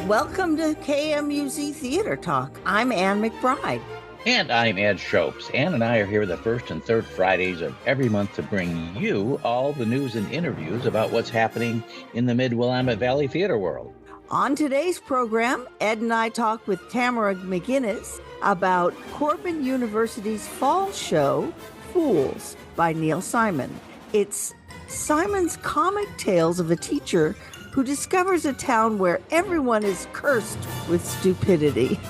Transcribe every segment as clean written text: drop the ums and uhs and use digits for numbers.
Welcome to KMUZ Theater Talk. I'm Ann McBride. And I'm Ed Shopes. Ann and I are here the first and third Fridays of every month to bring you all the news and interviews about what's happening in the Mid-Willamette Valley theater world. On today's program, Ed and I talk with Tamara McGinnis about Corban University's fall show, Fools, by Neil Simon. It's Simon's comic tales of a teacher who discovers a town where everyone is cursed with stupidity.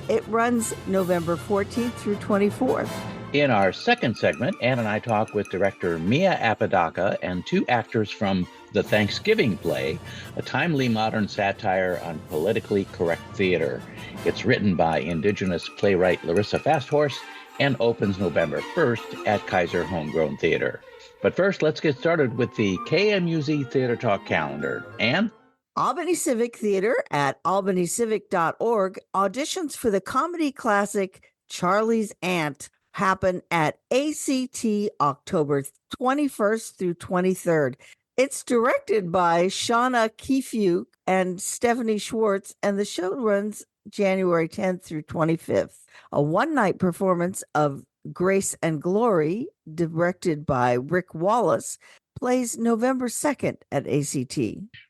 It runs November 14th through 24th. In our second segment, Ann and I talk with director Mia Apodoca and two actors from The Thanksgiving Play, a timely modern satire on politically correct theater. It's written by indigenous playwright Larissa FastHorse and opens November 1st at Keizer Homegrown Theatre. But first, let's get started with the KMUZ Theater Talk calendar. Ann? Albany Civic Theater at albanycivic.org. Auditions for the comedy classic Charlie's Aunt happen at ACT October 21st through 23rd. It's directed by Shauna Keefe and Stephanie Schwartz, and the show runs January 10th through 25th. A one-night performance of Grace and Glory, directed by Rick Wallace, plays November 2nd at ACT.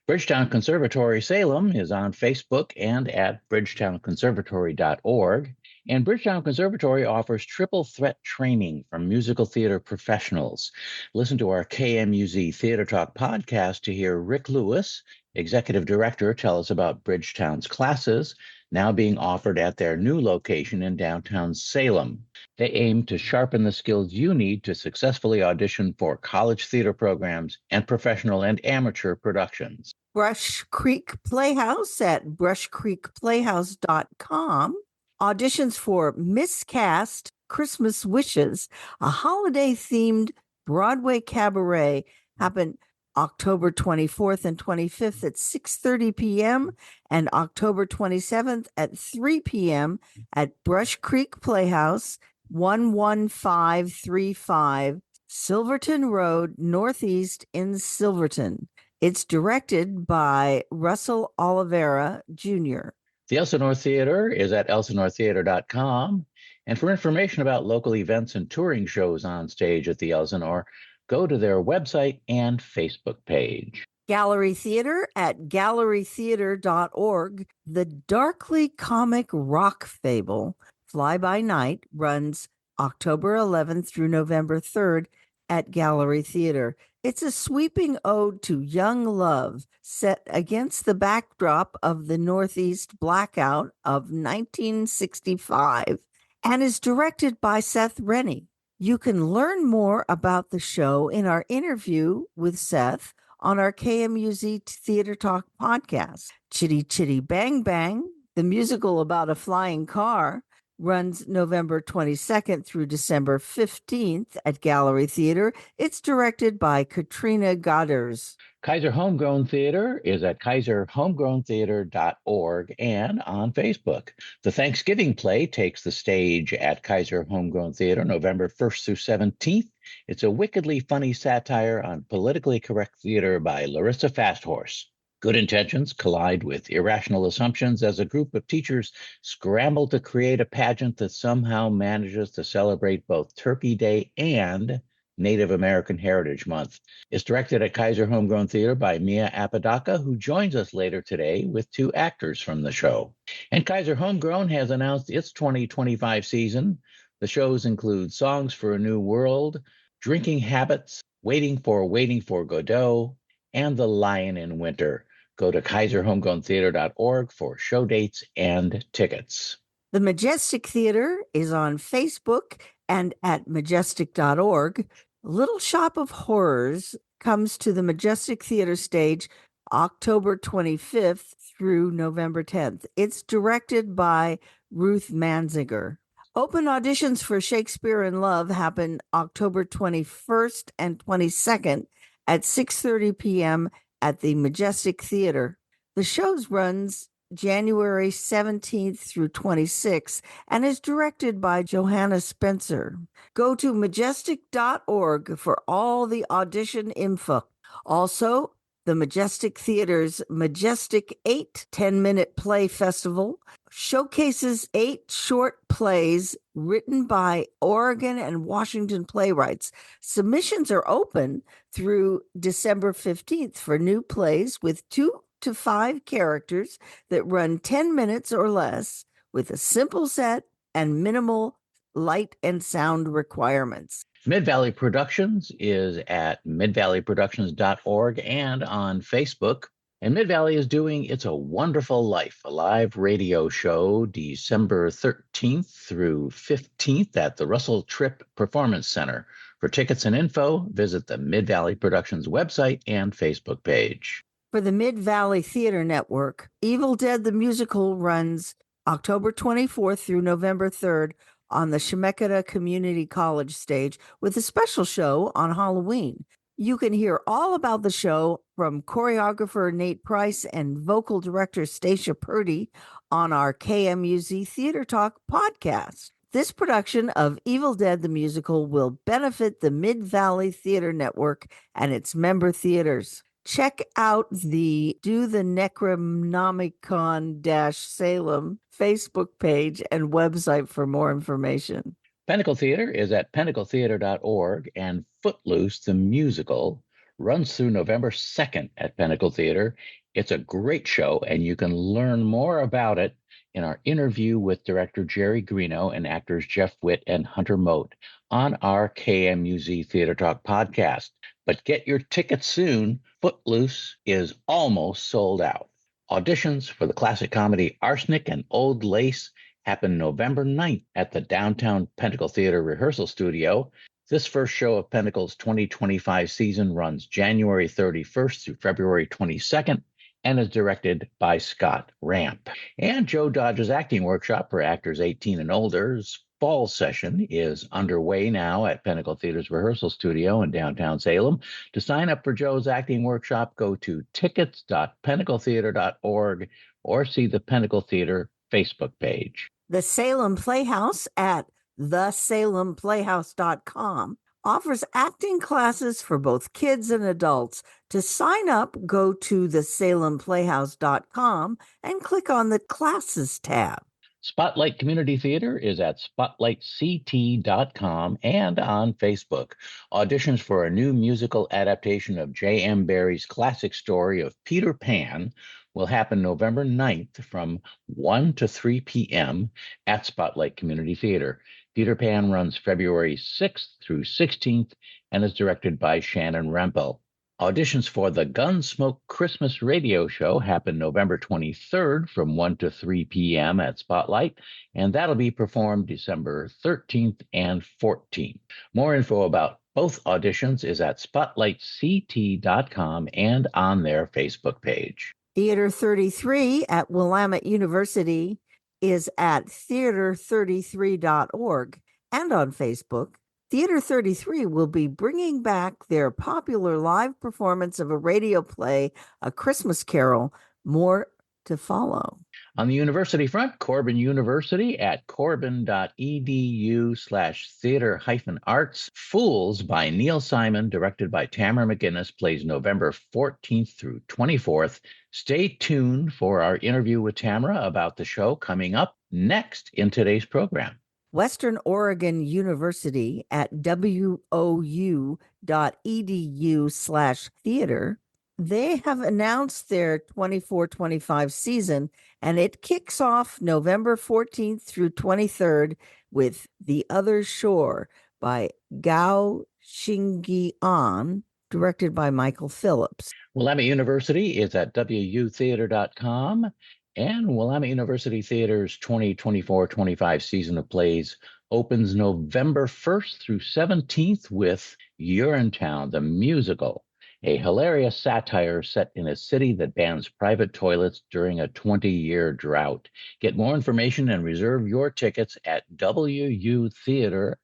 Bridgetown Conservatory Salem is on Facebook and at bridgetownconservatory.org. And Bridgetown Conservatory offers triple threat training for musical theater professionals. Listen to our KMUZ Theater Talk podcast to hear Rick Lewis, executive director, tell us about Bridgetown's classes now being offered at their new location in downtown Salem. They aim to sharpen the skills you need to successfully audition for college theater programs and professional and amateur productions. Brush Creek Playhouse at brushcreekplayhouse.com. Auditions for Miscast Christmas Wishes, a holiday-themed Broadway cabaret, happen October 24th and 25th at 6:30 p.m. and October 27th at 3 p.m. at Brush Creek Playhouse, 11535 Silverton Road, Northeast in Silverton. It's directed by Russell Oliveira, Jr. The Elsinore Theater is at elsinoretheater.com. And for information about local events and touring shows on stage at the Elsinore, go to their website and Facebook page. Gallery Theater at gallerytheater.org. The darkly comic rock fable, Fly By Night, runs October 11th through November 3rd at Gallery Theater. It's a sweeping ode to young love set against the backdrop of the Northeast blackout of 1965 and is directed by Seth Rennie. You can learn more about the show in our interview with Seth on our KMUZ Theater Talk podcast. Chitty Chitty Bang Bang, the musical about a flying car, runs November 22nd through December 15th at Gallery Theater. It's directed by Katrina Godders. Keizer Homegrown Theatre is at keizerhomegrowntheater.org and on Facebook. The Thanksgiving Play takes the stage at Keizer Homegrown Theatre November 1st through 17th. It's a wickedly funny satire on politically correct theater by Larissa FastHorse. Good intentions collide with irrational assumptions as a group of teachers scramble to create a pageant that somehow manages to celebrate both Turkey Day and Native American Heritage Month. It's directed at Keizer Homegrown Theatre by Mia Apodoca, who joins us later today with two actors from the show. And Keizer Homegrown has announced its 2025 season. The shows include Songs for a New World, Drinking Habits, Waiting for Godot, and The Lion in Winter. Go to keizerhomegrowntheater.org for show dates and tickets. The Majestic Theater is on Facebook and at majestic.org. Little Shop of Horrors comes to the Majestic Theater stage October 25th through November 10th. It's directed by Ruth Manziger. Open auditions for Shakespeare in Love happen October 21st and 22nd at 6:30 p.m. at the Majestic Theater. The show runs January 17th through 26th and is directed by Johanna Spencer. Go to majestic.org for all the audition info. Also, the Majestic Theater's Majestic 8 10-minute play festival showcases 8 short plays written by Oregon and Washington playwrights. Submissions are open through December 15th for new plays with 2 to 5 characters that run 10 minutes or less with a simple set and minimal light and sound requirements. Mid-Valley Productions is at midvalleyproductions.org and on Facebook. And Mid-Valley is doing It's a Wonderful Life, a live radio show December 13th through 15th at the Russell Tripp Performance Center. For tickets and info, visit the Mid-Valley Productions website and Facebook page. For the Mid-Valley Theater Network, Evil Dead the Musical runs October 24th through November 3rd on the Chemeketa Community College stage with a special show on Halloween. You can hear all about the show from choreographer Nate Price and vocal director Stacia Purdy on our KMUZ Theater Talk podcast. This production of Evil Dead the Musical will benefit the Mid-Valley Theater Network and its member theaters. Check out the Do the Necronomicon-Salem Facebook page and website for more information. Pinnacle Theater is at pinnacletheater.org, and Footloose the Musical runs through November 2nd at Pinnacle Theater. It's a great show, and you can learn more about it in our interview with director Jerry Greeno and actors Jeff Witt and Hunter Mote on our KMUZ Theater Talk podcast. But get your tickets soon. Footloose is almost sold out. Auditions for the classic comedy Arsenic and Old Lace happen November 9th at the downtown Pinnacle Theater rehearsal studio. This first show of Pinnacle's 2025 season runs January 31st through February 22nd and is directed by Scott Ramp. And Joe Dodge's acting workshop for actors 18 and older's fall session is underway now at Pinnacle Theater's rehearsal studio in downtown Salem. To sign up for Joe's acting workshop, go to tickets.pinnacletheater.org or see the Pinnacle Theater Facebook page. The Salem Playhouse at thesalemplayhouse.com offers acting classes for both kids and adults. To sign up, go to thesalemplayhouse.com and click on the Classes tab. Spotlight Community Theater is at spotlightct.com and on Facebook. Auditions for a new musical adaptation of J.M. Barrie's classic story of Peter Pan will happen November 9th from 1 to 3 p.m. at Spotlight Community Theater. Peter Pan runs February 6th through 16th and is directed by Shannon Rempel. Auditions for the Gunsmoke Christmas radio show happen November 23rd from 1 to 3 p.m. at Spotlight, and that'll be performed December 13th and 14th. More info about both auditions is at spotlightct.com and on their Facebook page. Theater 33 at Willamette University is at theater33.org and on Facebook. Theater 33 will be bringing back their popular live performance of a radio play, A Christmas Carol. More to follow. On the university front, Corban University at corban.edu/theater-arts. Fools by Neil Simon, directed by Tamara McGinnis, plays November 14th through 24th. Stay tuned for our interview with Tamara about the show coming up next in today's program. Western Oregon University at wou.edu/theater. They have announced their 24-25 season, and it kicks off November 14th through 23rd with The Other Shore by Gao Xingyi-an, directed by Michael Phillips. Willamette University is at wutheater.com. And Willamette University Theater's 2024-25 season of plays opens November 1st through 17th with Urinetown, the musical, a hilarious satire set in a city that bans private toilets during a 20-year drought. Get more information and reserve your tickets at wutheater.com.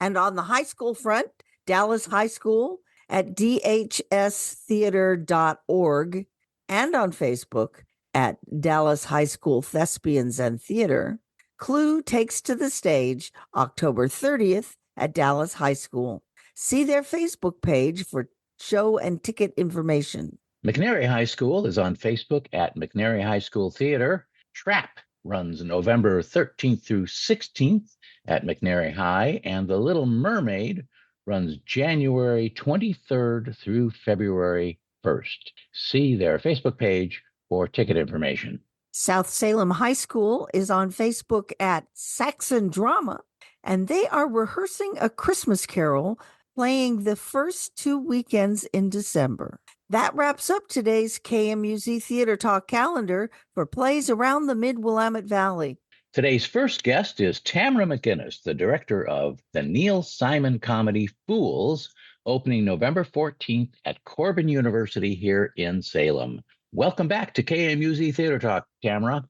And on the high school front, Dallas High School at dhstheater.org and on Facebook at Dallas High School Thespians and Theater. Clue takes to the stage October 30th at Dallas High School. See their Facebook page for show and ticket information. McNary High School is on Facebook at McNary High School Theater. Trap runs November 13th through 16th at McNary High, and The Little Mermaid runs January 23rd through February 1st. See their Facebook page for ticket information. South Salem High School is on Facebook at Saxon Drama, and they are rehearsing A Christmas Carol, playing the first 2 weekends in December. That wraps up today's KMUZ Theater Talk calendar for plays around the Mid-Willamette Valley. Today's first guest is Tamara McGinnis, the director of the Neil Simon comedy Fools, opening November 14th at Corban University here in Salem. Welcome back to KMUZ Theater Talk, Tamara.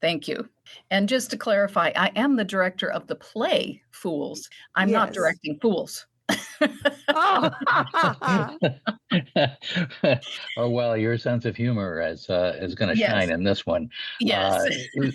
Thank you. And just to clarify, I am the director of the play Fools. I'm not directing Fools. Oh. Oh, well, your sense of humor is going to shine in this one. Yes.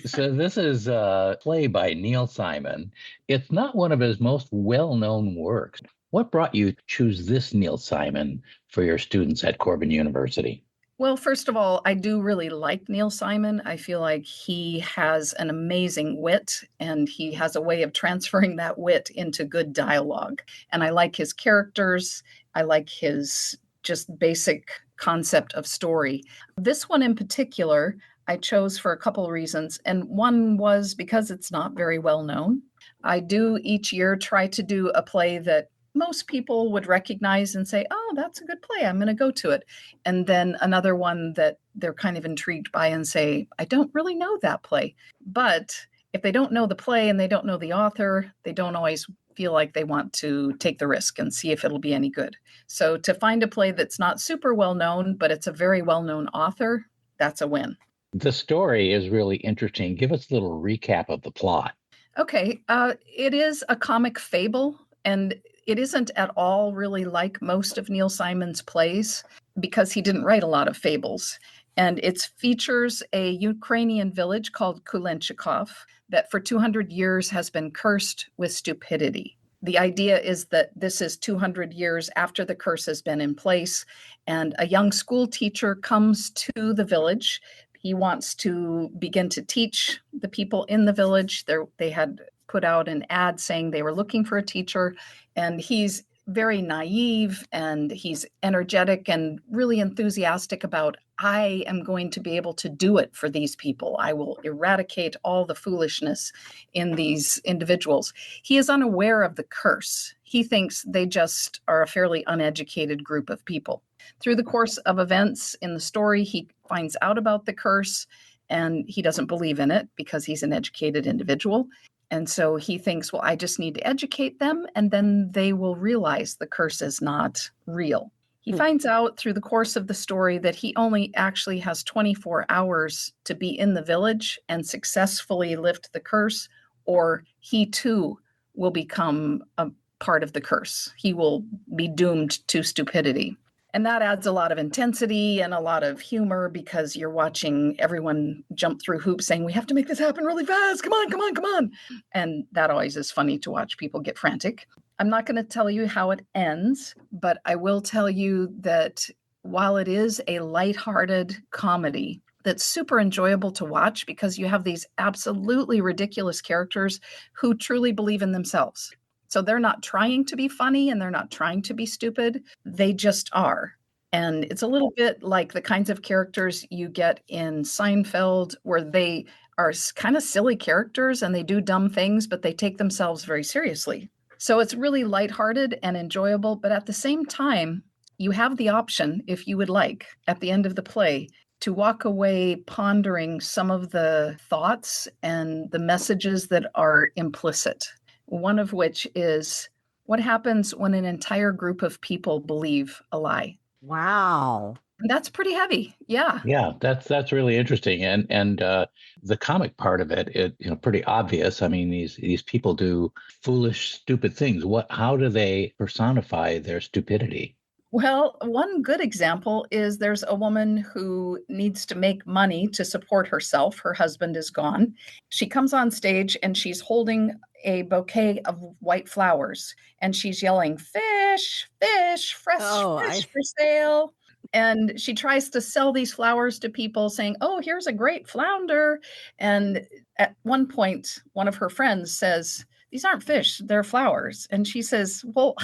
So this is a play by Neil Simon. It's not one of his most well-known works. What brought you to choose this Neil Simon for your students at Corban University? Well, first of all, I do really like Neil Simon. I feel like he has an amazing wit, and he has a way of transferring that wit into good dialogue. And I like his characters. I like his just basic concept of story. This one in particular, I chose for a couple of reasons. And one was because it's not very well known. I do each year try to do a play that most people would recognize and say, oh, that's a good play, I'm going to go to it. And then another one that they're kind of intrigued by and say, I don't really know that play. But if they don't know the play and they don't know the author, they don't always feel like they want to take the risk and see if it'll be any good. So to find a play that's not super well known, but it's a very well-known author, that's a win. The story is really interesting. Give us a little recap of the plot. Okay. It is a comic fable, and it isn't at all really like most of Neil Simon's plays because he didn't write a lot of fables. And it features a Ukrainian village called Kulenchikov that for 200 years has been cursed with stupidity. The idea is that this is 200 years after the curse has been in place, and a young school teacher comes to the village. He wants to begin to teach the people in the village. They had put out an ad saying they were looking for a teacher, and he's very naive and he's energetic and really enthusiastic about, I am going to be able to do it for these people. I will eradicate all the foolishness in these individuals. He is unaware of the curse. He thinks they just are a fairly uneducated group of people. Through the course of events in the story, he finds out about the curse, and he doesn't believe in it because he's an educated individual. And so he thinks, well, I just need to educate them, and then they will realize the curse is not real. He finds out through the course of the story that he only actually has 24 hours to be in the village and successfully lift the curse, or he too will become a part of the curse. He will be doomed to stupidity. And that adds a lot of intensity and a lot of humor because you're watching everyone jump through hoops saying, we have to make this happen really fast. Come on, come on, come on. And that always is funny to watch people get frantic. I'm not going to tell you how it ends, but I will tell you that while it is a lighthearted comedy that's super enjoyable to watch because you have these absolutely ridiculous characters who truly believe in themselves. So they're not trying to be funny and they're not trying to be stupid. They just are. And it's a little bit like the kinds of characters you get in Seinfeld, where they are kind of silly characters and they do dumb things, but they take themselves very seriously. So it's really lighthearted and enjoyable. But at the same time, you have the option, if you would like, at the end of the play, to walk away pondering some of the thoughts and the messages that are implicit. One of which is, what happens when an entire group of people believe a lie? Wow. That's pretty heavy. Yeah. Yeah, that's really interesting. And the comic part of it, pretty obvious. I mean, these people do foolish, stupid things. How do they personify their stupidity? Well, one good example is there's a woman who needs to make money to support herself. Her husband is gone. She comes on stage and she's holding a bouquet of white flowers and she's yelling, fish, fish, fresh Oh, fish for sale. And she tries to sell these flowers to people saying, oh, here's a great flounder. And at one point, one of her friends says, these aren't fish, they're flowers. And she says, well,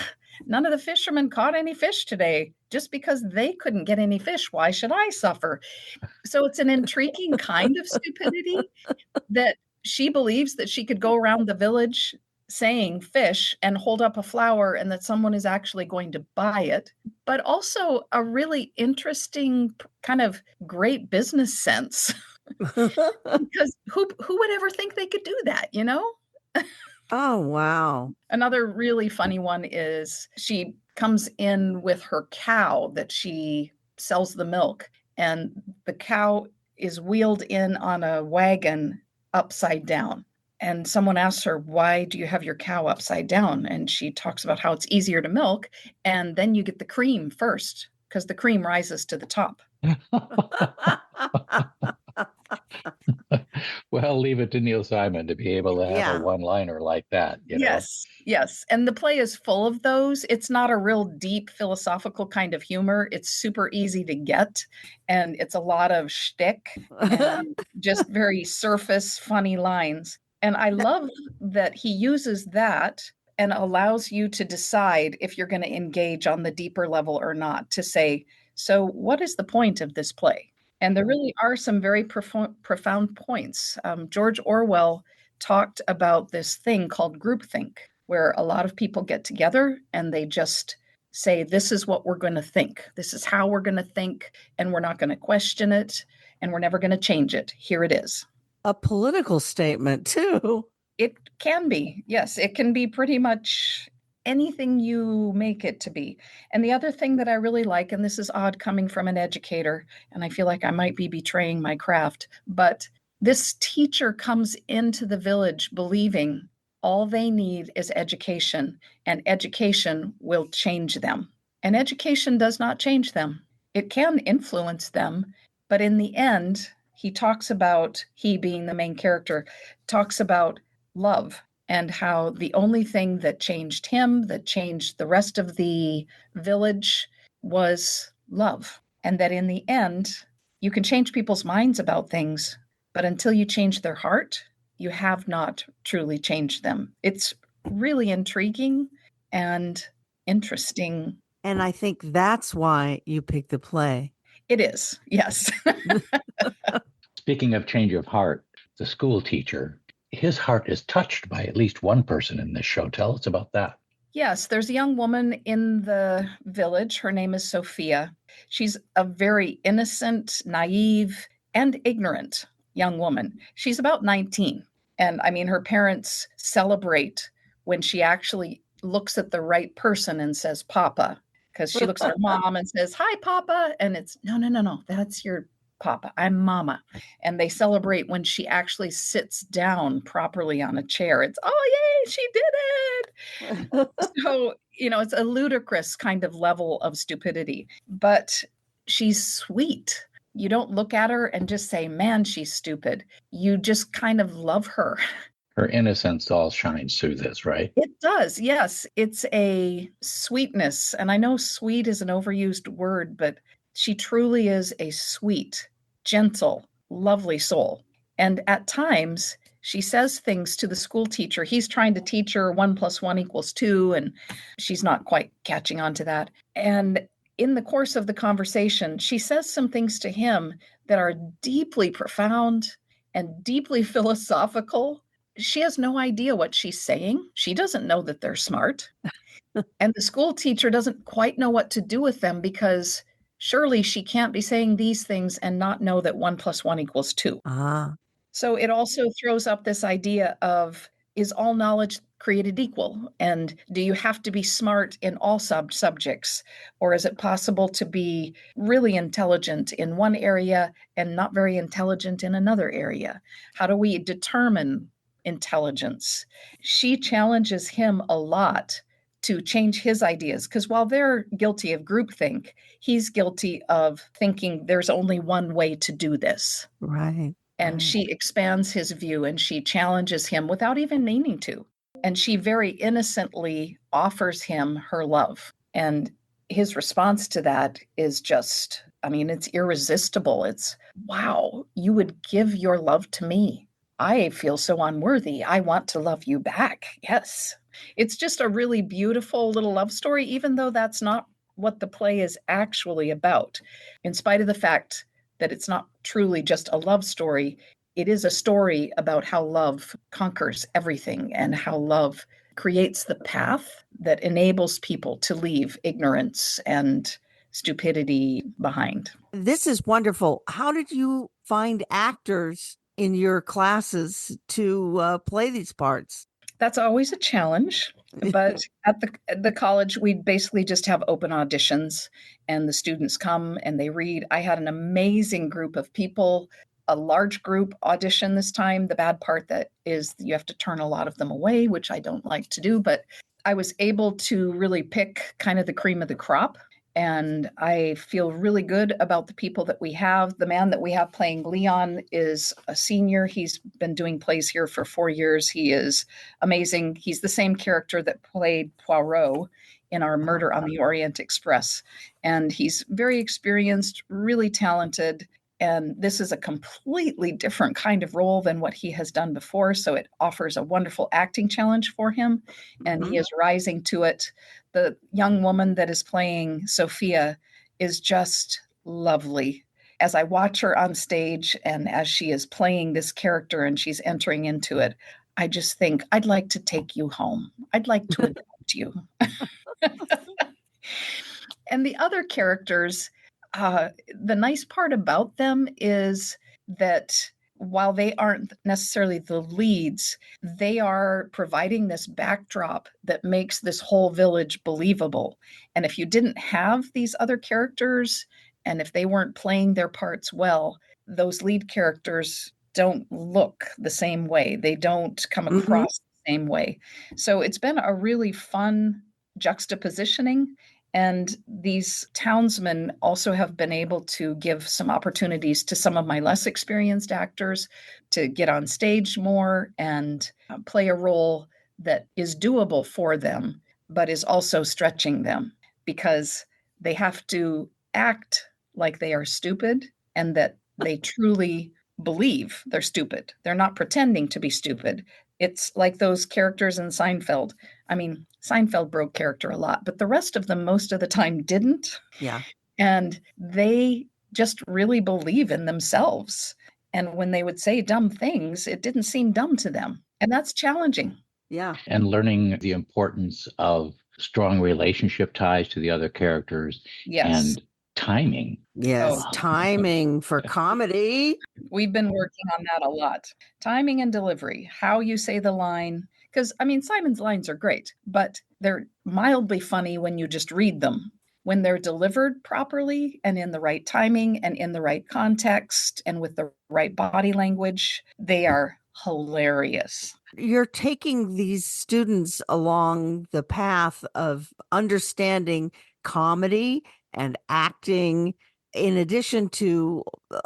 none of the fishermen caught any fish today. Just because they couldn't get any fish, why should I suffer? So it's an intriguing kind of stupidity that she believes that she could go around the village saying fish and hold up a flower and that someone is actually going to buy it, but also a really interesting kind of great business sense. Because who would ever think they could do that, you know? Oh, wow. Another really funny one is she comes in with her cow that she sells the milk, and the cow is wheeled in on a wagon upside down. And someone asks her, why do you have your cow upside down? And she talks about how it's easier to milk. And then you get the cream first because the cream rises to the top. Well, leave it to Neil Simon to be able to have Yeah. a one-liner like that, you know? Yes. And the play is full of those. It's not a real deep philosophical kind of humor. It's super easy to get. And it's a lot of shtick and just very surface funny lines. And I love that he uses that and allows you to decide if you're going to engage on the deeper level or not, to say, so what is the point of this play? And there really are some very profound points. George Orwell talked about this thing called groupthink, where a lot of people get together and they just say, this is what we're going to think. This is how we're going to think, and we're not going to question it, and we're never going to change it. Here it is. A political statement, too. It can be. Yes, it can be pretty much anything you make it to be. And the other thing that I really like, and this is odd coming from an educator, and I feel like I might be betraying my craft, but this teacher comes into the village believing all they need is education, and education will change them. And education does not change them. It can influence them, but in the end, he talks about, he being the main character, talks about love and how the only thing that changed him, that changed the rest of the village, was love. And that in the end, you can change people's minds about things, but until you change their heart, you have not truly changed them. It's really intriguing and interesting. And I think that's why you picked the play. It is, yes. Speaking of change of heart, the school teacher, his heart is touched by at least one person in this show. Tell us about that. Yes, there's a young woman in the village. Her name is Sophia. She's a very innocent, naive, and ignorant young woman. She's about 19. And I mean, her parents celebrate when she actually looks at the right person and says, Papa, because she looks at her mom and says, hi, Papa. And it's, no, that's your Papa. I'm Mama. And they celebrate when she actually sits down properly on a chair. It's, oh, yay, she did it. So, it's a ludicrous kind of level of stupidity, but she's sweet. You don't look at her and just say, man, she's stupid. You just kind of love her. Her innocence all shines through this, right? It does, yes. It's a sweetness. And I know sweet is an overused word, but she truly is a sweet, gentle, lovely soul. And at times, she says things to the school teacher. He's trying to teach her 1 + 1 = 2, and she's not quite catching on to that. And in the course of the conversation, she says some things to him that are deeply profound and deeply philosophical. She has no idea what she's saying. She doesn't know that they're smart. And the school teacher doesn't quite know what to do with them, because surely she can't be saying these things and not know that 1 + 1 = 2. Ah. So it also throws up this idea of, is all knowledge created equal? And do you have to be smart in all subjects? Or is it possible to be really intelligent in one area and not very intelligent in another area? How do we determine intelligence? She challenges him a lot to change his ideas, because while they're guilty of groupthink, he's guilty of thinking there's only one way to do this. Right. And she expands his view and she challenges him without even meaning to. And she very innocently offers him her love. And his response to that is just, it's irresistible. It's, wow, you would give your love to me. I feel so unworthy. I want to love you back. Yes. It's just a really beautiful little love story, even though that's not what the play is actually about. In spite of the fact that it's not truly just a love story, it is a story about how love conquers everything and how love creates the path that enables people to leave ignorance and stupidity behind. This is wonderful. How did you find actors in your classes to play these parts? That's always a challenge, but at the college, we basically just have open auditions, and the students come and they read. I had an amazing group of people, a large group audition this time. The bad part that is you have to turn a lot of them away, which I don't like to do, but I was able to really pick kind of the cream of the crop. And I feel really good about the people that we have. The man that we have playing Leon is a senior. He's been doing plays here for 4 years. He is amazing. He's the same character that played Poirot in our Murder on the Orient Express. And he's very experienced, really talented. And this is a completely different kind of role than what he has done before. So it offers a wonderful acting challenge for him. And he is rising to it. The young woman that is playing Sophia is just lovely. As I watch her on stage and as she is playing this character and she's entering into it, I just think, I'd like to take you home. I'd like to adopt you. And the other characters, the nice part about them is that while they aren't necessarily the leads, they are providing this backdrop that makes this whole village believable. And if you didn't have these other characters, and if they weren't playing their parts well, those lead characters don't look the same way. They don't come across the same way. So it's been a really fun juxtapositioning. And these townsmen also have been able to give some opportunities to some of my less experienced actors to get on stage more and play a role that is doable for them, but is also stretching them because they have to act like they are stupid and that they truly believe they're stupid. They're not pretending to be stupid. It's like those characters in Seinfeld. Seinfeld broke character a lot, but the rest of them most of the time didn't. Yeah. And they just really believe in themselves. And when they would say dumb things, it didn't seem dumb to them. And that's challenging. Yeah. And learning the importance of strong relationship ties to the other characters. Yes. And timing. Yes, timing for comedy. We've been working on that a lot. Timing and delivery, how you say the line. Because, Simon's lines are great, but they're mildly funny when you just read them. When they're delivered properly and in the right timing and in the right context and with the right body language, they are hilarious. You're taking these students along the path of understanding comedy and acting, in addition to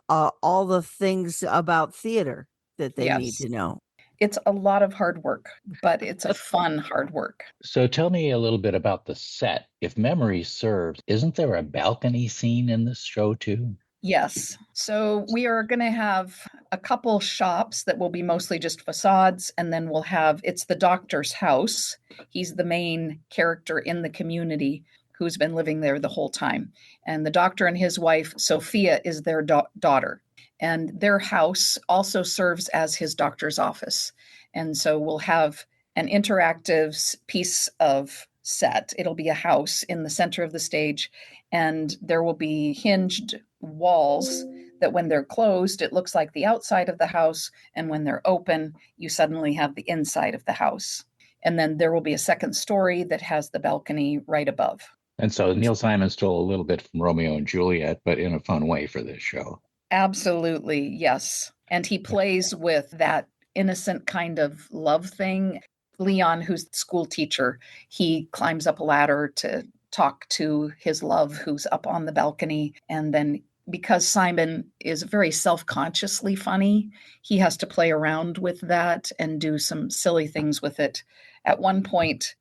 all the things about theater that they need to know. It's a lot of hard work, but it's a fun hard work. So tell me a little bit about the set. If memory serves, isn't there a balcony scene in this show too? Yes. So we are going to have a couple shops that will be mostly just facades, and then we'll have, it's the doctor's house. He's the main character in the community who's been living there the whole time. And the doctor and his wife, Sophia, is their daughter. And their house also serves as his doctor's office. And so we'll have an interactive piece of set. It'll be a house in the center of the stage, and there will be hinged walls that when they're closed, it looks like the outside of the house. And when they're open, you suddenly have the inside of the house. And then there will be a second story that has the balcony right above. And so Neil Simon stole a little bit from Romeo and Juliet, but in a fun way for this show. Absolutely, yes. And he plays with that innocent kind of love thing. Leon, who's the school teacher, he climbs up a ladder to talk to his love who's up on the balcony. And then because Simon is very self-consciously funny, he has to play around with that and do some silly things with it. At one point,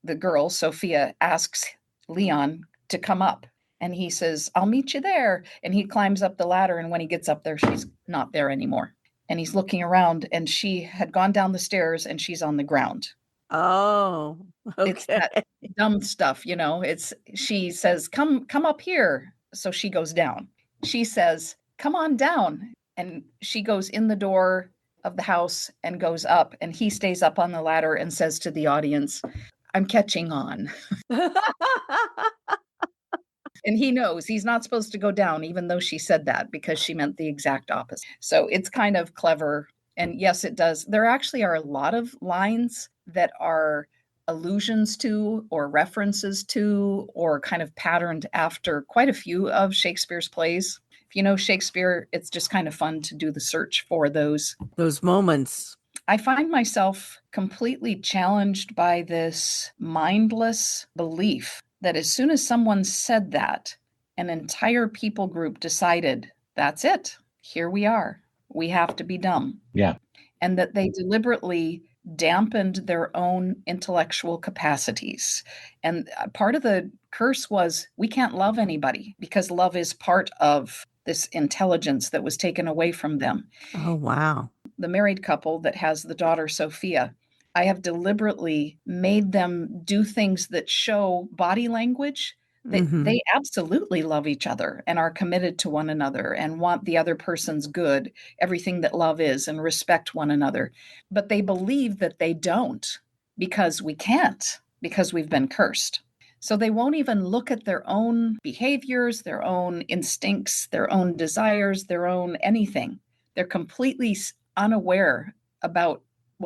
the girl, Sophia, asks Leon, to come up. And he says, I'll meet you there. And he climbs up the ladder. And when he gets up there, she's not there anymore. And he's looking around, and she had gone down the stairs, and she's on the ground. Oh, It's that okay. dumb stuff, she says, come up here. So she goes down. She says, come on down. And she goes in the door of the house and goes up, and he stays up on the ladder and says to the audience, I'm catching on. And he knows he's not supposed to go down, even though she said that, because she meant the exact opposite. So it's kind of clever. And yes, it does. There actually are a lot of lines that are allusions to or references to or kind of patterned after quite a few of Shakespeare's plays. If you know Shakespeare, it's just kind of fun to do the search for those moments. I find myself completely challenged by this mindless belief that as soon as someone said that, an entire people group decided, that's it. Here we are. We have to be dumb. Yeah. And that they deliberately dampened their own intellectual capacities. And part of the curse was we can't love anybody because love is part of this intelligence that was taken away from them. Oh, wow. The married couple that has the daughter, Sophia, I have deliberately made them do things that show body language that they absolutely love each other and are committed to one another and want the other person's good, everything that love is, and respect one another. But they believe that they don't because we can't, because we've been cursed. So they won't even look at their own behaviors, their own instincts, their own desires, their own anything. They're completely unaware about,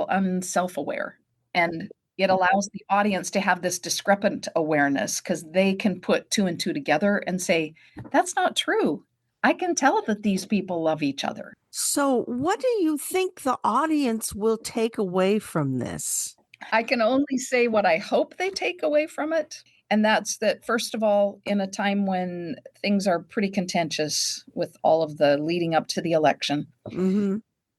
unself-aware. And it allows the audience to have this discrepant awareness because they can put two and two together and say, that's not true. I can tell that these people love each other. So what do you think the audience will take away from this? I can only say what I hope they take away from it. And that's that, first of all, in a time when things are pretty contentious with all of the leading up to the election,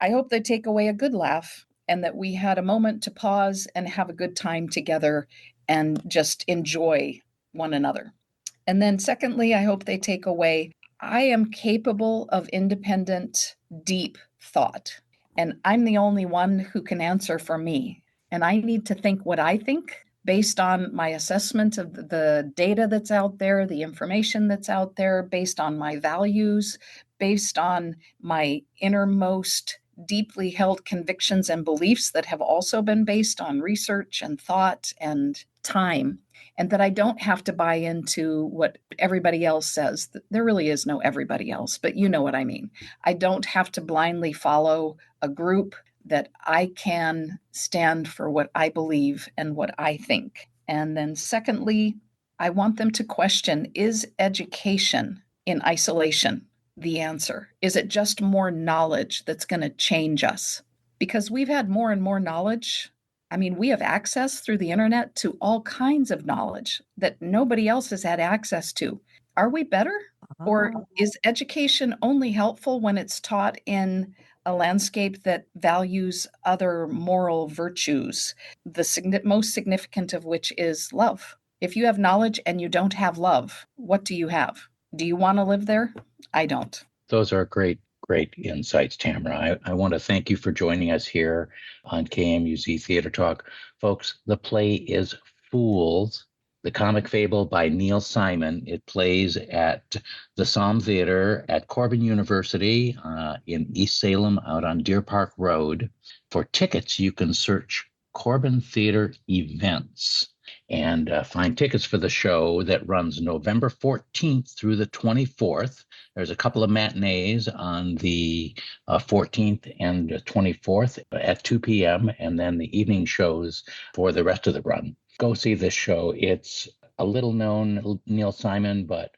I hope they take away a good laugh and that we had a moment to pause and have a good time together and just enjoy one another. And then secondly, I hope they take away, I am capable of independent, deep thought. And I'm the only one who can answer for me. And I need to think what I think based on my assessment of the data that's out there, the information that's out there, based on my values, based on my innermost deeply held convictions and beliefs that have also been based on research and thought and time, and that I don't have to buy into what everybody else says. There really is no everybody else, but you know what I mean. I don't have to blindly follow a group, that I can stand for what I believe and what I think. And then secondly, I want them to question, is education in isolation the answer? Is it just more knowledge that's going to change us? Because we've had more and more knowledge. I mean, we have access through the internet to all kinds of knowledge that nobody else has had access to. Are we better? Or is education only helpful when it's taught in a landscape that values other moral virtues, the most significant of which is love? If you have knowledge and you don't have love, what do you have? Do you want to live there? I don't. Those are great insights, Tamara. I want to thank you for joining us here on KMUZ Theater Talk. Folks, the play is Fools, the comic fable by Neil Simon. It plays at the Psalm Theater at Corban University in East Salem out on Deer Park Road. For tickets, you can search Corban Theater Events and find tickets for the show that runs November 14th through the 24th. There's a couple of matinees on the 14th and 24th at 2 p.m. and then the evening shows for the rest of the run. Go see this show. It's a little known Neil Simon, but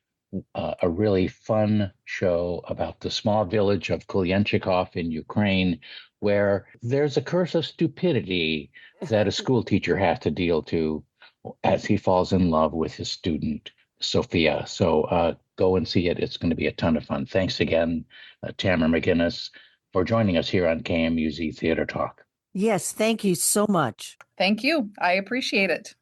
a really fun show about the small village of Kulyanchikov in Ukraine, where there's a curse of stupidity that a school teacher has to deal to as he falls in love with his student, Sophia. So go and see it. It's going to be a ton of fun. Thanks again, Tamara McGinnis, for joining us here on KMUZ Theater Talk. Yes, thank you so much. Thank you. I appreciate it.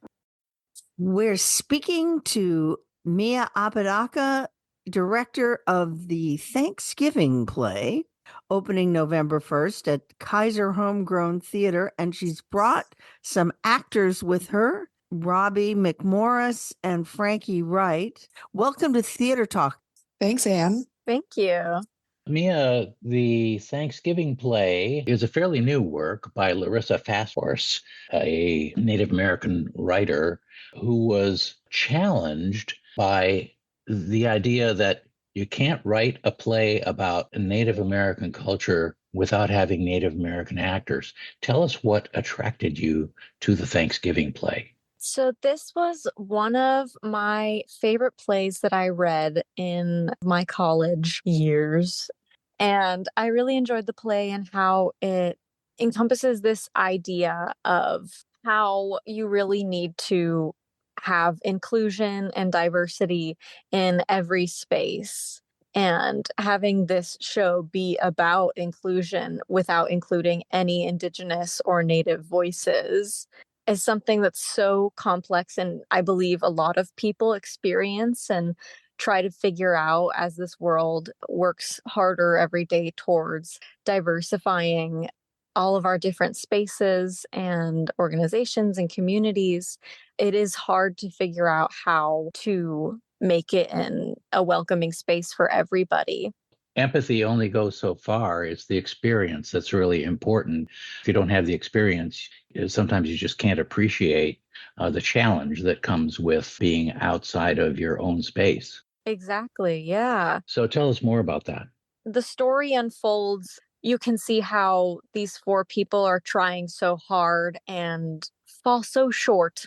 We're speaking to Mia Apodoca, director of the Thanksgiving play, opening November 1st at Keizer Homegrown Theatre. And she's brought some actors with her, Robby, McMorris, and Frankie Wright. Welcome to Theater Talk. Thanks, Anne. Thank you. Mia, the Thanksgiving play is a fairly new work by Larissa FastHorse, a Native American writer who was challenged by the idea that you can't write a play about Native American culture without having Native American actors. Tell us what attracted you to the Thanksgiving play. So this was one of my favorite plays that I read in my college years. And I really enjoyed the play and how it encompasses this idea of how you really need to have inclusion and diversity in every space. And having this show be about inclusion without including any indigenous or native voices is something that's so complex, and I believe a lot of people experience and try to figure out as this world works harder every day towards diversifying all of our different spaces and organizations and communities. It is hard to figure out how to make it in a welcoming space for everybody. Empathy only goes so far. It's the experience that's really important. If you don't have the experience, sometimes you just can't appreciate the challenge that comes with being outside of your own space. Exactly, yeah. So tell us more about that. The story unfolds. You can see how these four people are trying so hard and fall so short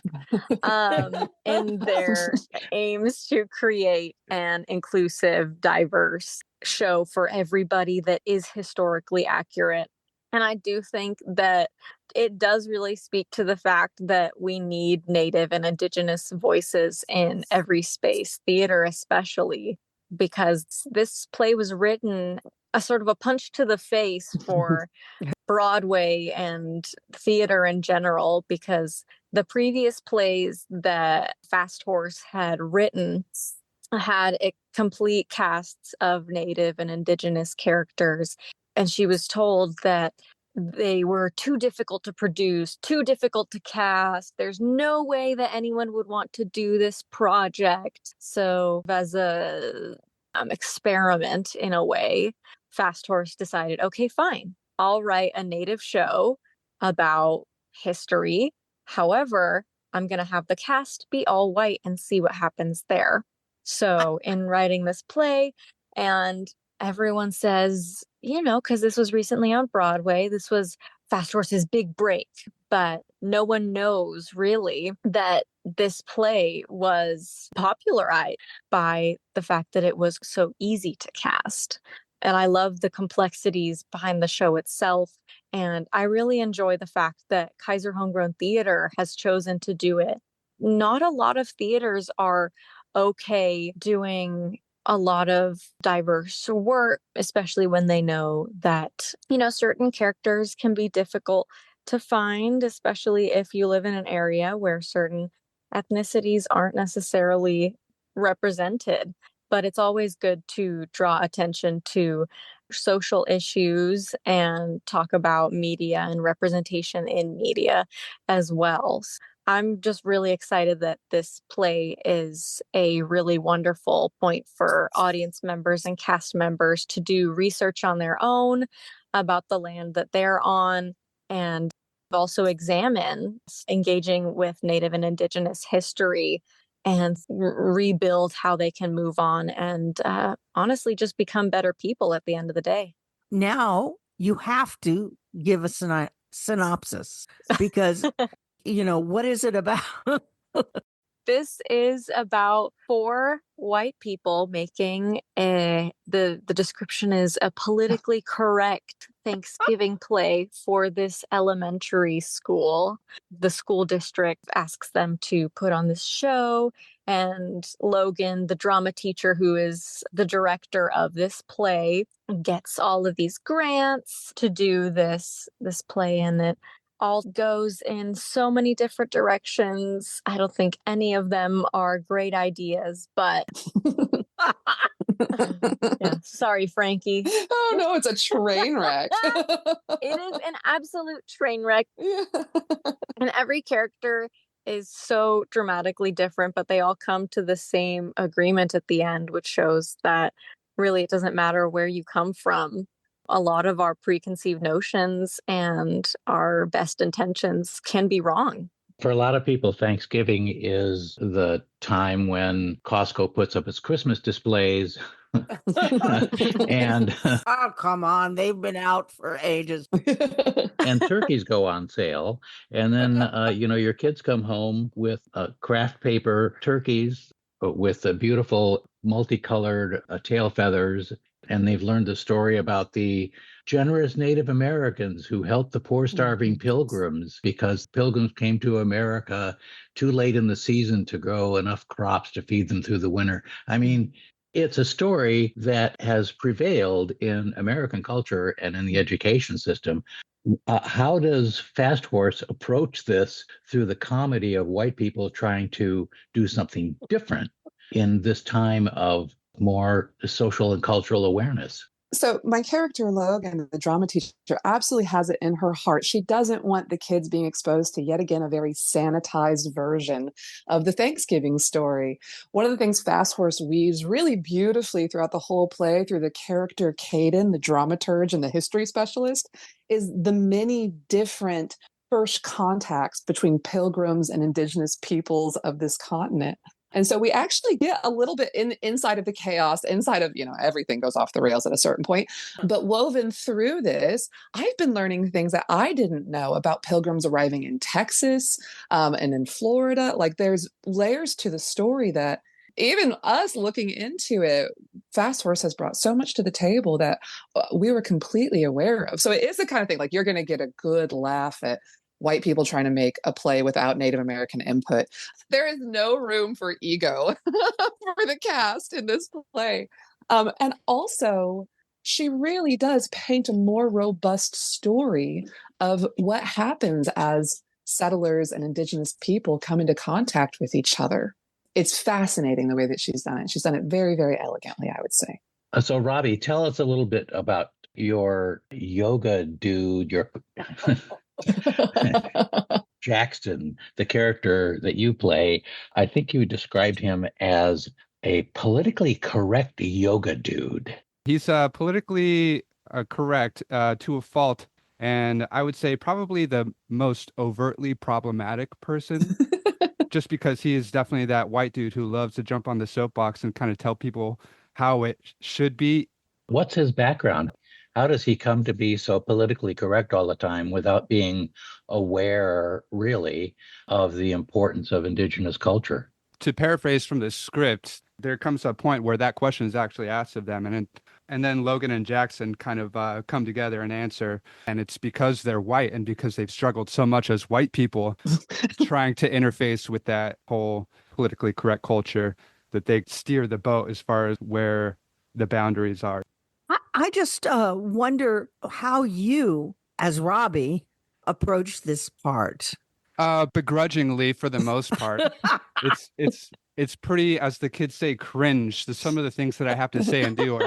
in their aims to create an inclusive, diverse show for everybody that is historically accurate. And I do think that it does really speak to the fact that we need Native and Indigenous voices in every space, theater especially, because this play was written a sort of a punch to the face for Broadway and theater in general, because the previous plays that FastHorse had written had a complete casts of Native and Indigenous characters. And she was told that they were too difficult to produce, too difficult to cast. There's no way that anyone would want to do this project. So as a experiment in a way, FastHorse decided, okay, fine, I'll write a Native show about history. However, I'm going to have the cast be all white and see what happens there. So in writing this play, and everyone says, because this was recently on Broadway, this was FastHorse's big break, but no one knows really that this play was popularized by the fact that it was so easy to cast. And I love the complexities behind the show itself. And I really enjoy the fact that Keizer Homegrown Theatre has chosen to do it. Not a lot of theaters are okay doing a lot of diverse work, especially when they know that, certain characters can be difficult to find, especially if you live in an area where certain ethnicities aren't necessarily represented. But it's always good to draw attention to social issues and talk about media and representation in media as well. I'm just really excited that this play is a really wonderful point for audience members and cast members to do research on their own about the land that they're on, and also examine engaging with Native and Indigenous history and rebuild how they can move on and honestly just become better people at the end of the day. Now you have to give us a synopsis because what is it about? This is about four white people making the description is a politically correct Thanksgiving play for this elementary school. The school district asks them to put on this show, and Logan, the drama teacher who is the director of this play, gets all of these grants to do this play, and it all goes in so many different directions. I don't think any of them are great ideas, but yeah, sorry, Frankie. Oh no, it's a train wreck. It is an absolute train wreck. Yeah. And every character is so dramatically different, but they all come to the same agreement at the end, which shows that really it doesn't matter where you come from. A lot of our preconceived notions and our best intentions can be wrong. For a lot of people, Thanksgiving is the time when Costco puts up its Christmas displays. And Oh, come on. They've been out for ages. and turkeys go on sale. And then, your kids come home with craft paper turkeys with beautiful multicolored tail feathers. And they've learned the story about the generous Native Americans who helped the poor starving pilgrims because pilgrims came to America too late in the season to grow enough crops to feed them through the winter. I mean, it's a story that has prevailed in American culture and in the education system. How does FastHorse approach this through the comedy of white people trying to do something different in this time of more social and cultural awareness? So my character Logan, the drama teacher, absolutely has it in her heart. She doesn't want the kids being exposed to yet again a very sanitized version of the Thanksgiving story. One of the things FastHorse weaves really beautifully throughout the whole play through the character Caden, the dramaturge and the history specialist, is the many different first contacts between pilgrims and indigenous peoples of this continent. And so we actually get a little bit inside of the chaos, inside of, everything goes off the rails at a certain point. But woven through this, I've been learning things that I didn't know about pilgrims arriving in Texas and in Florida. Like there's layers to the story that even us looking into it, FastHorse has brought so much to the table that we were completely aware of. So it is the kind of thing like you're going to get a good laugh at white people trying to make a play without Native American input. There is no room for ego for the cast in this play. And also, she really does paint a more robust story of what happens as settlers and indigenous people come into contact with each other. It's fascinating the way that she's done it. She's done it very, very elegantly, I would say. So, Robby, tell us a little bit about your yoga dude, your Jackson, the character that you play. I think you described him as a politically correct yoga dude. He's politically correct to a fault, and I would say probably the most overtly problematic person, just because he is definitely that white dude who loves to jump on the soapbox and kind of tell people how it should be. What's his background? How does he come to be so politically correct all the time without being aware, really, of the importance of indigenous culture? To paraphrase from the script, there comes a point where that question is actually asked of them. And then Logan and Jackson kind of come together and answer. And it's because they're white and because they've struggled so much as white people trying to interface with that whole politically correct culture that they steer the boat as far as where the boundaries are. I just wonder how you, as Robby, approach this part. Begrudgingly, for the most part. It's pretty, as the kids say, cringe. Some of the things that I have to say and do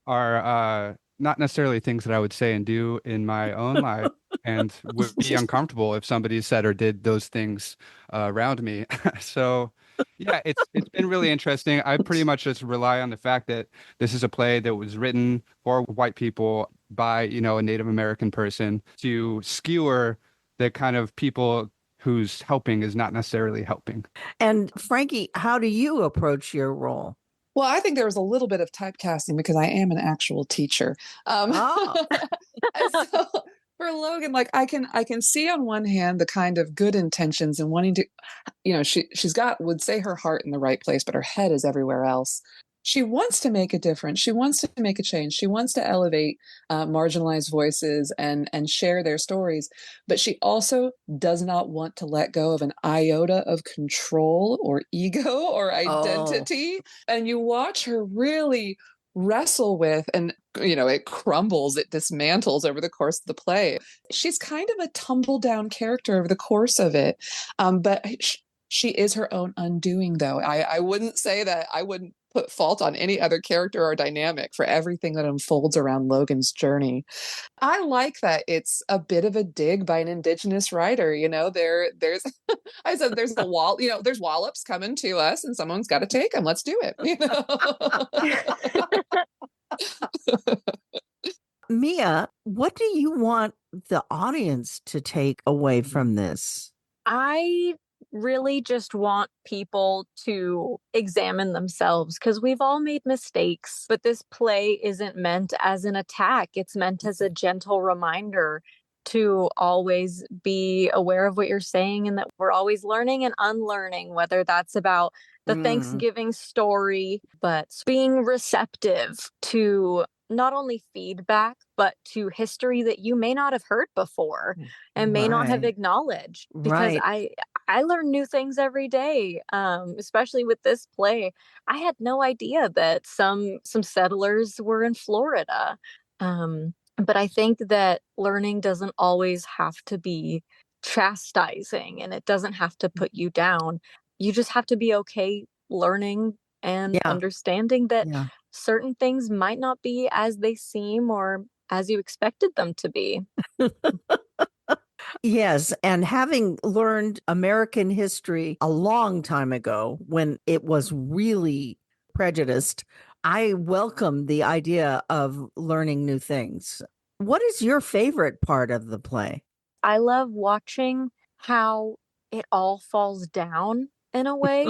are not necessarily things that I would say and do in my own life, and would be uncomfortable if somebody said or did those things around me. So. Yeah, it's been really interesting. I pretty much just rely on the fact that this is a play that was written for white people by, a Native American person to skewer the kind of people whose helping is not necessarily helping. And Frankie, how do you approach your role? Well, I think there was a little bit of typecasting because I am an actual teacher. So for Logan, like I can see on one hand the kind of good intentions and wanting to, she's got, would say her heart in the right place, but her head is everywhere else. She wants to make a difference. She wants to make a change. She wants to elevate marginalized voices and share their stories. But she also does not want to let go of an iota of control or ego or identity. And you watch her really wrestle with, and it crumbles, it dismantles over the course of the play. She's kind of a tumble down character over the course of it, but she is her own undoing, though. I wouldn't say that. I wouldn't put fault on any other character or dynamic for everything that unfolds around Logan's journey. I like that it's a bit of a dig by an indigenous writer. There's I said there's a wall, there's wallops coming to us and someone's got to take them. Let's do it. Mia, what do you want the audience to take away from this? I really just want people to examine themselves, because we've all made mistakes, but this play isn't meant as an attack. It's meant as a gentle reminder to always be aware of what you're saying, and that we're always learning and unlearning, whether that's about the Thanksgiving story, but being receptive to not only feedback, but to history that you may not have heard before and may not have acknowledged. Because I learn new things every day, especially with this play. I had no idea that some settlers were in Florida. But I think that learning doesn't always have to be chastising, and it doesn't have to put you down. You just have to be okay learning and understanding that certain things might not be as they seem or as you expected them to be. Yes. And having learned American history a long time ago when it was really prejudiced, I welcome the idea of learning new things. What is your favorite part of the play? I love watching how it all falls down in a way.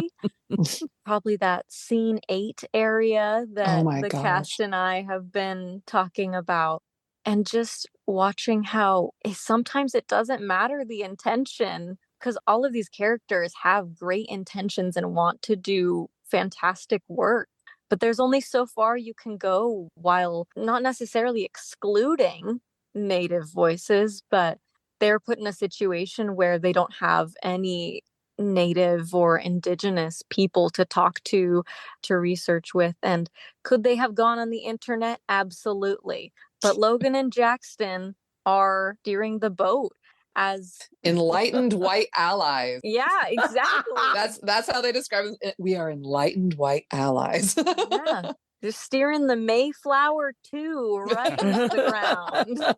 Probably that scene 8 area that the cast and I have been talking about, and just watching how sometimes it doesn't matter the intention, because all of these characters have great intentions and want to do fantastic work. But there's only so far you can go while not necessarily excluding Native voices, but they're put in a situation where they don't have any Native or Indigenous people to talk to research with. And could they have gone on the internet? Absolutely. But Logan and Jackson are steering the boat as enlightened white allies. Yeah, exactly. That's how they describe it. We are enlightened white allies. Yeah. They're steering the Mayflower too, right into the ground.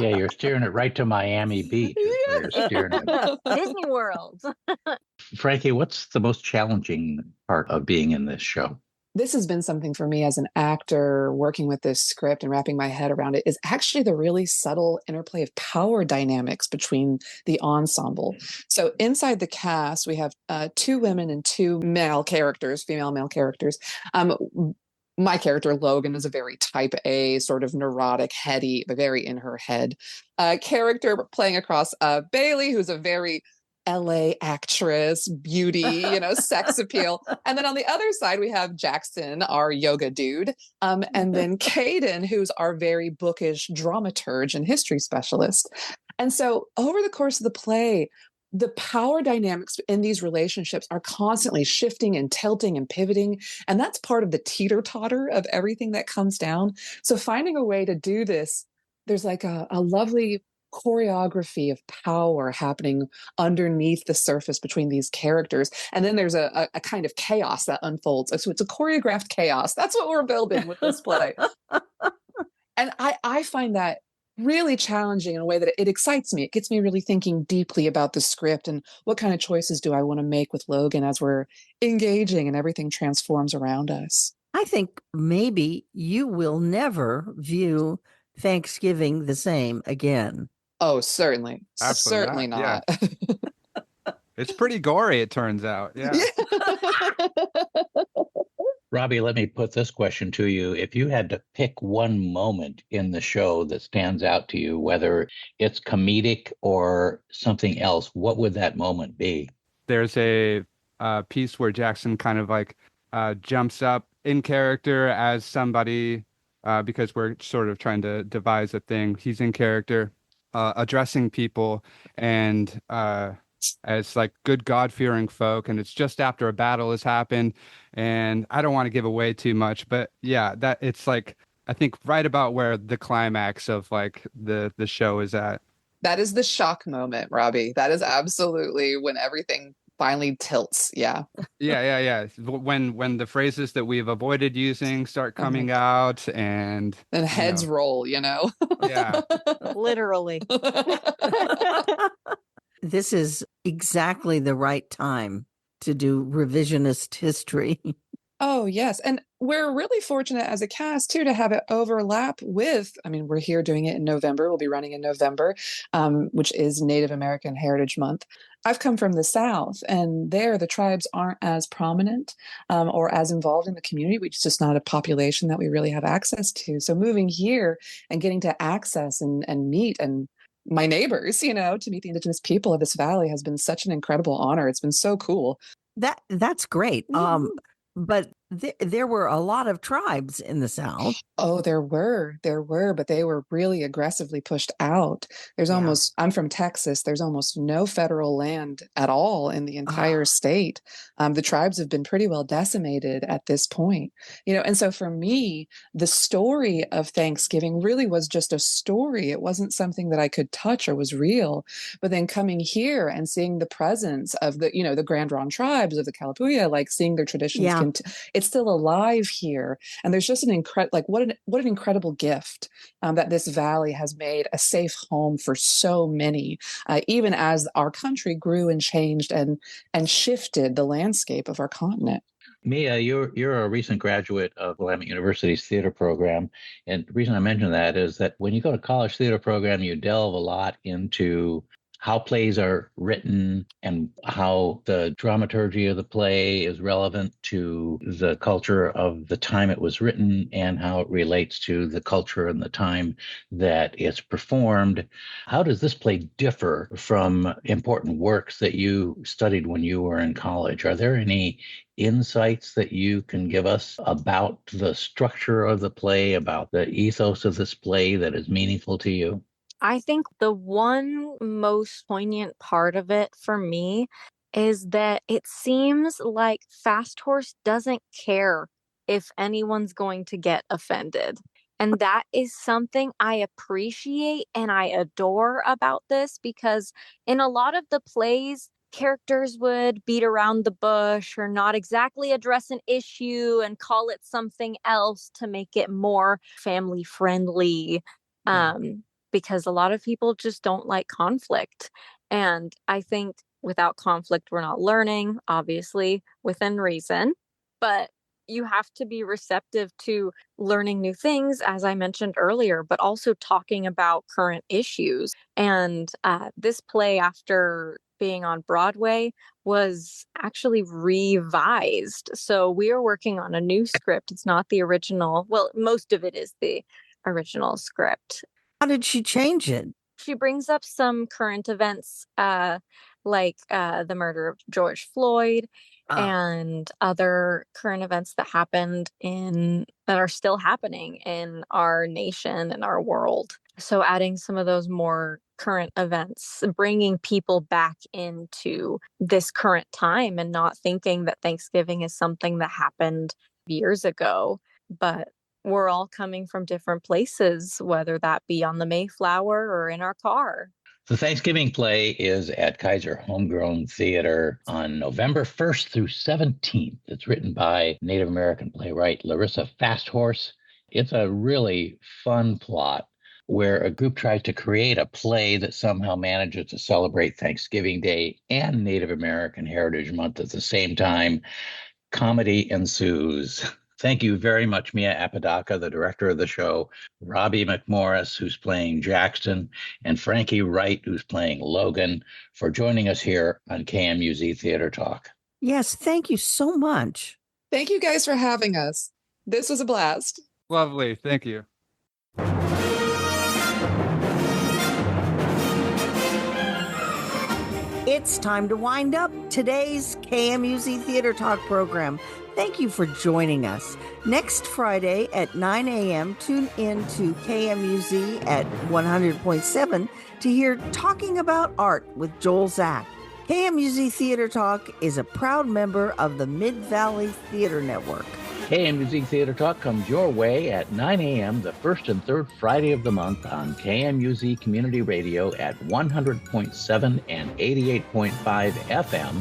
Yeah, you're steering it right to Miami Beach. You're steering it. Disney World. Frankie, what's the most challenging part of being in this show? This has been something for me as an actor working with this script and wrapping my head around it, is actually the really subtle interplay of power dynamics between the ensemble. So inside the cast, we have 2 women and 2 male characters, female male characters. My character, Logan, is a very type A, sort of neurotic, heady, but very in her head character, playing across Bailey, who's a very LA actress, beauty, sex appeal. And then on the other side, we have Jackson, our yoga dude. And then Caden, who's our very bookish dramaturge and history specialist. And so over the course of the play, the power dynamics in these relationships are constantly shifting and tilting and pivoting. And that's part of the teeter-totter of everything that comes down. So finding a way to do this, there's like a lovely choreography of power happening underneath the surface between these characters. And then there's a kind of chaos that unfolds. So it's a choreographed chaos. That's what we're building with this play. And I find that really challenging in a way that it excites me. It gets me really thinking deeply about the script and what kind of choices do I want to make with Logan as we're engaging and everything transforms around us. I think maybe you will never view Thanksgiving the same again. Oh, certainly. Absolutely Certainly not. Yeah. It's pretty gory, it turns out. Yeah. Robby, let me put this question to you. If you had to pick one moment in the show that stands out to you, whether it's comedic or something else, what would that moment be? There's a piece where Jackson kind of like jumps up in character as somebody, because we're sort of trying to devise a thing. He's in character, addressing people, and as like good God-fearing folk, and it's just after a battle has happened, and I don't want to give away too much, but yeah, that it's like I think right about where the climax of like the show is at. That is the shock moment, Robby. That is absolutely when everything finally tilts. Yeah. Yeah. When the phrases that we've avoided using start coming out, and heads roll, Yeah. Literally. This is exactly the right time to do revisionist history. Oh, yes. And we're really fortunate as a cast, too, to have it overlap with, we're here doing it in November. We'll be running in November, which is Native American Heritage Month. I've come from the South, and there the tribes aren't as prominent or as involved in the community, which is just not a population that we really have access to. So moving here and getting to access and meet and my neighbors, to meet the indigenous people of this valley has been such an incredible honor. It's been so cool. That's great. But there were a lot of tribes in the South. Oh, there were, but they were really aggressively pushed out. I'm from Texas. There's almost no federal land at all in the entire state. The tribes have been pretty well decimated at this point, and so for me, the story of Thanksgiving really was just a story. It wasn't something that I could touch or was real. But then coming here and seeing the presence of the Grand Ronde tribes of the Kalapuya, like seeing their traditions, it's still alive here. And there's just an what an incredible gift that this valley has made a safe home for so many, even as our country grew and changed and shifted the landscape of our continent. Mia, you're a recent graduate of Willamette University's theater program. And the reason I mention that is that when you go to college theater program, you delve a lot into how plays are written and how the dramaturgy of the play is relevant to the culture of the time it was written and how it relates to the culture and the time that it's performed. How does this play differ from important works that you studied when you were in college? Are there any insights that you can give us about the structure of the play, about the ethos of this play that is meaningful to you? I think the one most poignant part of it for me is that it seems like FastHorse doesn't care if anyone's going to get offended. And that is something I appreciate and I adore about this, because in a lot of the plays, characters would beat around the bush or not exactly address an issue and call it something else to make it more family friendly. Because a lot of people just don't like conflict. And I think without conflict, we're not learning, obviously, within reason. But you have to be receptive to learning new things, as I mentioned earlier, but also talking about current issues. And this play, after being on Broadway, was actually revised. So we are working on a new script. It's not the original. Well, most of it is the original script. How did she change it? She brings up some current events, like the murder of George Floyd and other current events that happened that are still happening in our nation and our world. So adding some of those more current events, bringing people back into this current time and not thinking that Thanksgiving is something that happened years ago, but we're all coming from different places, whether that be on the Mayflower or in our car. The Thanksgiving play is at Keizer Homegrown Theatre on November 1st through 17th. It's written by Native American playwright Larissa FastHorse. It's a really fun plot where a group tries to create a play that somehow manages to celebrate Thanksgiving Day and Native American Heritage Month at the same time. Comedy ensues. Thank you very much, Mia Apodoca, the director of the show, Robby McMorris, who's playing Jackson, and Frankie Wright, who's playing Logan, for joining us here on KMUZ Theater Talk. Yes, thank you so much. Thank you guys for having us. This was a blast. Lovely. Thank you. It's time to wind up today's KMUZ Theater Talk program. Thank you for joining us. Next Friday at 9 a.m., tune in to KMUZ at 100.7 to hear Talking About Art with Joel Zack. KMUZ Theater Talk is a proud member of the Mid-Valley Theater Network. KMUZ Theater Talk comes your way at 9 a.m. the first and third Friday of the month on KMUZ Community Radio at 100.7 and 88.5 FM,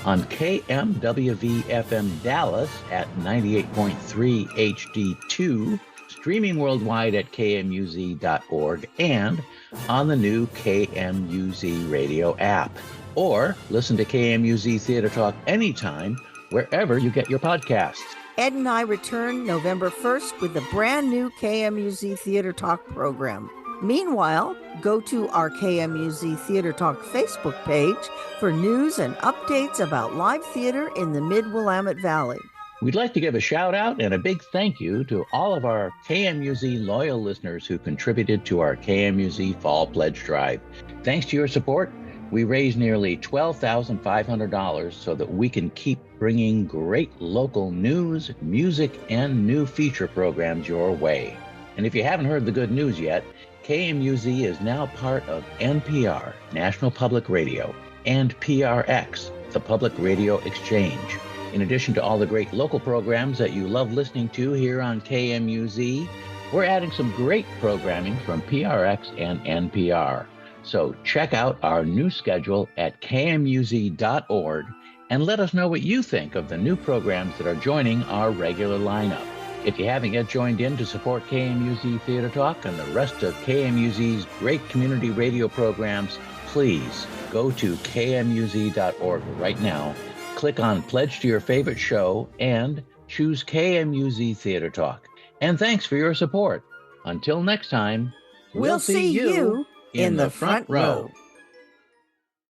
on KMWV FM Dallas at 98.3 HD2, streaming worldwide at KMUZ.org, and on the new KMUZ radio app. Or listen to KMUZ Theater Talk anytime, wherever you get your podcasts. Ed and I return November 1st with a brand new KMUZ Theater Talk program. Meanwhile, go to our KMUZ Theater Talk Facebook page for news and updates about live theater in the Mid-Willamette Valley. We'd like to give a shout out and a big thank you to all of our KMUZ loyal listeners who contributed to our KMUZ Fall Pledge Drive. Thanks to your support, we raised nearly $12,500 so that we can keep bringing great local news, music, and new feature programs your way. And if you haven't heard the good news yet, KMUZ is now part of NPR, National Public Radio, and PRX, the Public Radio Exchange. In addition to all the great local programs that you love listening to here on KMUZ, we're adding some great programming from PRX and NPR. So check out our new schedule at kmuz.org and let us know what you think of the new programs that are joining our regular lineup. If you haven't yet joined in to support KMUZ Theater Talk and the rest of KMUZ's great community radio programs, please go to kmuz.org right now, click on Pledge to your favorite show, and choose KMUZ Theater Talk. And thanks for your support. Until next time, We'll see you in the front row.